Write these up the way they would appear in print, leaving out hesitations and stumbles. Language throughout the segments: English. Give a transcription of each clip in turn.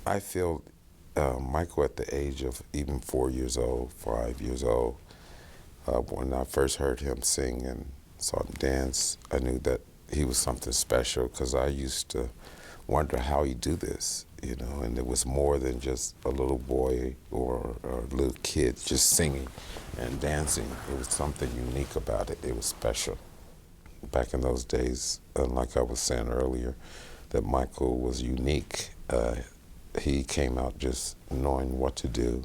I feel Michael at the age of even 4 years old, 5 years old, when I first heard him sing and saw him dance, I knew that he was something special because I used to wonder how he do this, you know, and it was more than just a little boy or a little kid just singing and dancing. It was something unique about it. It was special. Back in those days, like I was saying earlier, that Michael was unique. He came out just knowing what to do.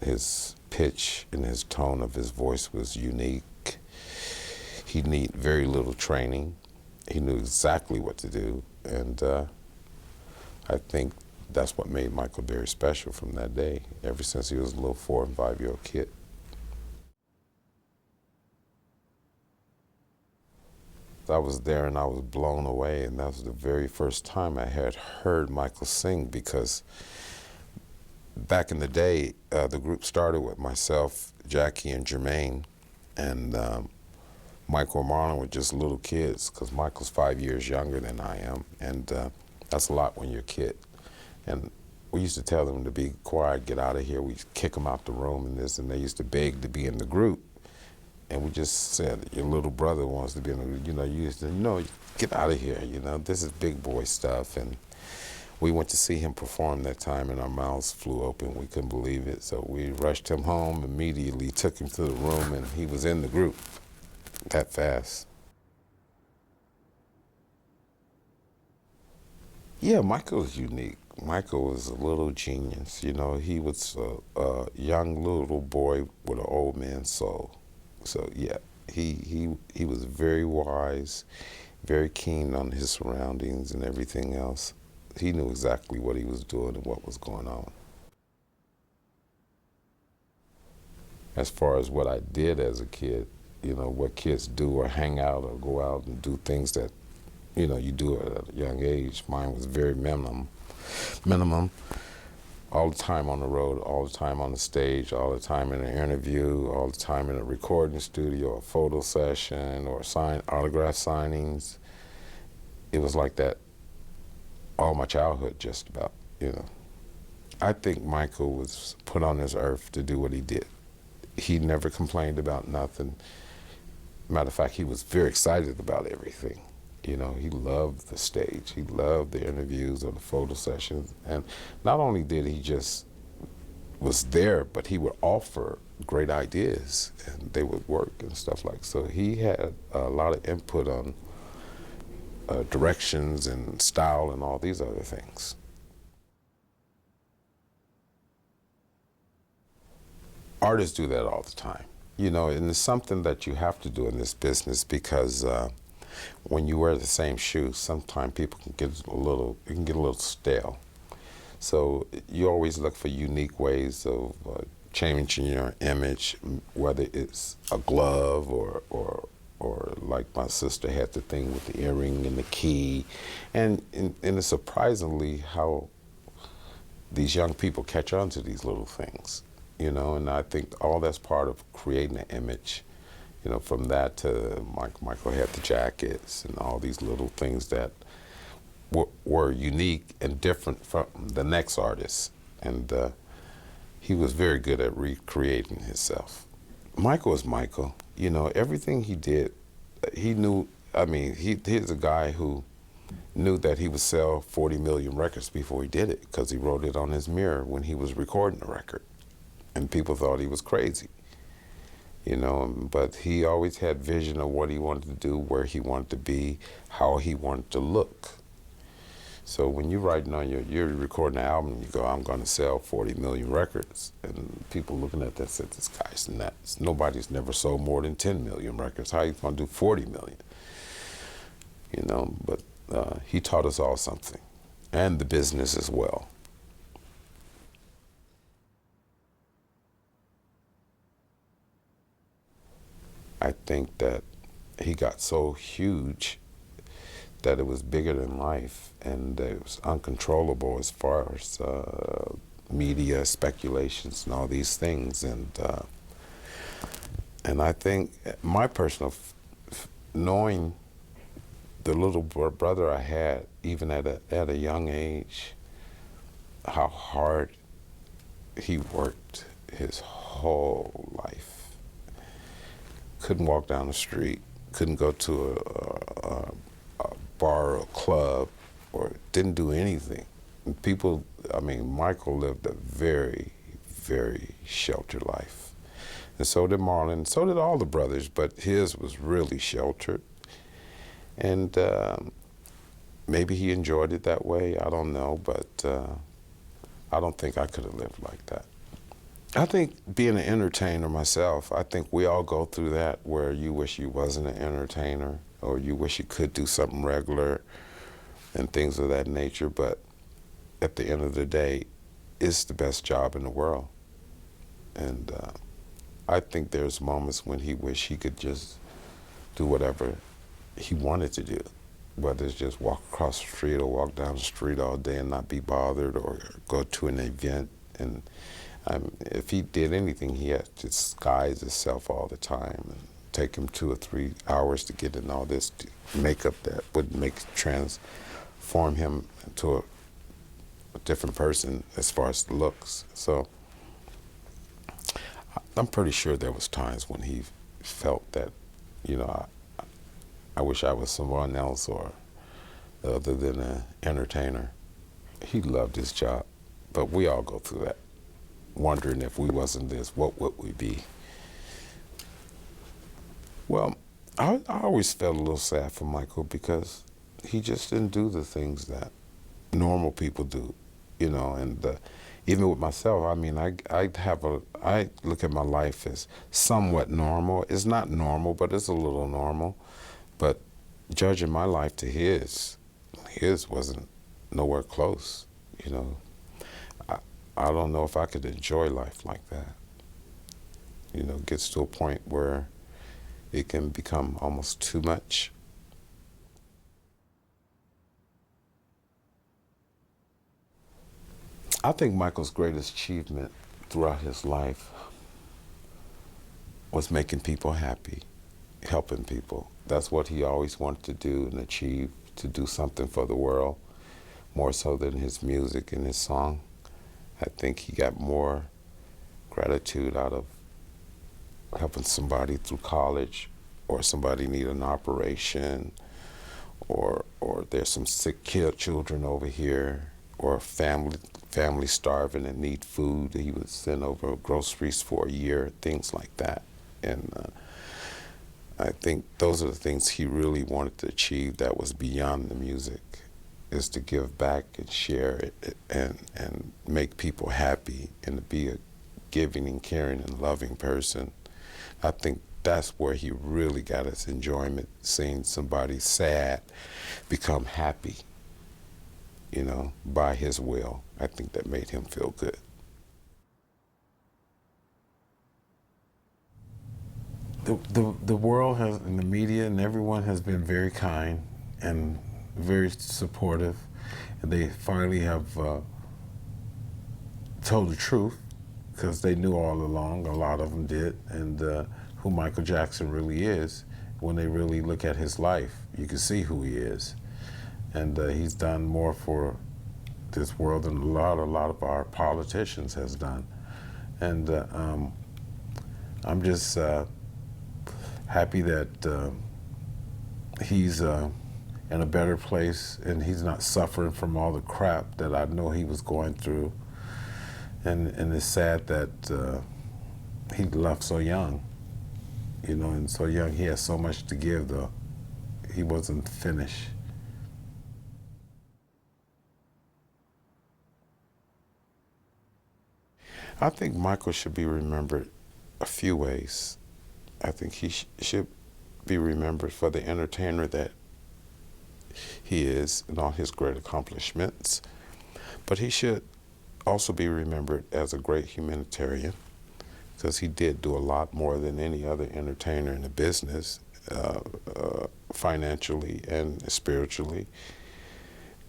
His pitch and his tone of his voice was unique. He needed very little training. He knew exactly what to do, and I think that's what made Michael very special from that day, ever since he was a little 4 and 5-year-old kid. I was there and I was blown away, and that was the very first time I had heard Michael sing, because back in the day, the group started with myself, Jackie, and Jermaine, and Michael and Marlon were just little kids, because Michael's 5 years younger than I am, and that's a lot when you're a kid. And we used to tell them to be quiet, get out of here. We kick them out the room and this, and they used to beg to be in the group. And we just said, your little brother wants to be in the group. You know, you used to, no, get out of here, you know, this is big boy stuff. And we went to see him perform that time, and our mouths flew open. We couldn't believe it. So we rushed him home immediately, took him to the room, and he was in the group that fast. Yeah, Michael was unique. Michael was a little genius. You know, he was a young little boy with an old man's soul. So yeah, he was very wise, very keen on his surroundings and everything else. He knew exactly what he was doing and what was going on. As far as what I did as a kid, you know, what kids do or hang out or go out and do things that, you know, you do at a young age, mine was very minimum. All the time on the road, all the time on the stage, all the time in an interview, all the time in a recording studio, a photo session, or autograph signings. It was like that all my childhood, just about, you know. I think Michael was put on this earth to do what he did. He never complained about nothing. Matter of fact, he was very excited about everything. You know, he loved the stage. He loved the interviews or the photo sessions. And not only did he just was there, but he would offer great ideas, and they would work and stuff like. So he had a lot of input on directions and style and all these other things. Artists do that all the time. You know, and it's something that you have to do in this business, because when you wear the same shoes, sometimes people can get a little stale. So you always look for unique ways of changing your image, whether it's a glove or like my sister had the thing with the earring and the key. And it's surprisingly how these young people catch on to these little things, you know, and I think all that's part of creating an image. You know, from that to Michael had the jackets and all these little things that were unique and different from the next artist. And he was very good at recreating himself. Michael was Michael. You know, everything he did, he knew, I mean, he's a guy who knew that he would sell 40 million records before he did it, because he wrote it on his mirror when he was recording the record. And people thought he was crazy. You know, but he always had vision of what he wanted to do, where he wanted to be, how he wanted to look. So when you're writing on you're recording an album, and you go, I'm going to sell 40 million records, and people looking at that said, this guy's nuts. Nobody's never sold more than 10 million records. How are you going to do 40 million? You know, but he taught us all something, and the business as well. I think that he got so huge that it was bigger than life, and it was uncontrollable as far as media speculations and all these things. And I think my personal, knowing the little brother I had, even at a young age, how hard he worked his whole life. Couldn't walk down the street, couldn't go to a bar or a club, or didn't do anything. And people, I mean, Michael lived a very, very sheltered life. And so did Marlon, so did all the brothers, but his was really sheltered. And maybe he enjoyed it that way, I don't know, but I don't think I could have lived like that. I think being an entertainer myself, I think we all go through that where you wish you wasn't an entertainer, or you wish you could do something regular and things of that nature, but at the end of the day, it's the best job in the world. And I think there's moments when he wished he could just do whatever he wanted to do, whether it's just walk across the street or walk down the street all day and not be bothered, or go to an event. And if he did anything, he had to disguise himself all the time, and take him 2 or 3 hours to get in all this makeup that would transform him into a different person as far as looks. So I'm pretty sure there was times when he felt that, you know, I wish I was someone else or other than an entertainer. He loved his job, but we all go through that, wondering if we wasn't this, what would we be? Well, I always felt a little sad for Michael because he just didn't do the things that normal people do, you know, and even with myself, I mean, I look at my life as somewhat normal. It's not normal, but it's a little normal. But judging my life to his wasn't nowhere close, you know. I don't know if I could enjoy life like that. You know, it gets to a point where it can become almost too much. I think Michael's greatest achievement throughout his life was making people happy, helping people. That's what he always wanted to do and achieve, to do something for the world, more so than his music and his song. I think he got more gratitude out of helping somebody through college, or somebody need an operation, or there's some sick children over here, or family starving and need food. He would send over groceries for a year, things like that. And I think those are the things he really wanted to achieve that was beyond the music, is to give back and share it and make people happy, and to be a giving and caring and loving person. I think that's where he really got his enjoyment, seeing somebody sad become happy, you know, by his will. I think that made him feel good. The world has, and the media and everyone has been very kind and very supportive. And they finally have told the truth, because they knew all along, a lot of them did, and who Michael Jackson really is. When they really look at his life, you can see who he is. And he's done more for this world than a lot of our politicians has done. And I'm just happy that he's in a better place, and he's not suffering from all the crap that I know he was going through. And it's sad that he left so young, you know, and so young. He has so much to give, though. He wasn't finished. I think Michael should be remembered a few ways. I think he should be remembered for the entertainer that he is and all his great accomplishments. But he should also be remembered as a great humanitarian, because he did do a lot more than any other entertainer in the business, financially and spiritually.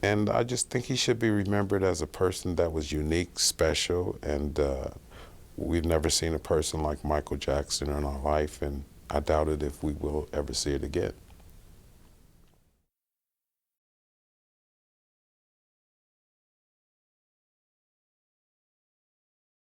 And I just think he should be remembered as a person that was unique, special, and we've never seen a person like Michael Jackson in our life, and I doubt it if we will ever see it again.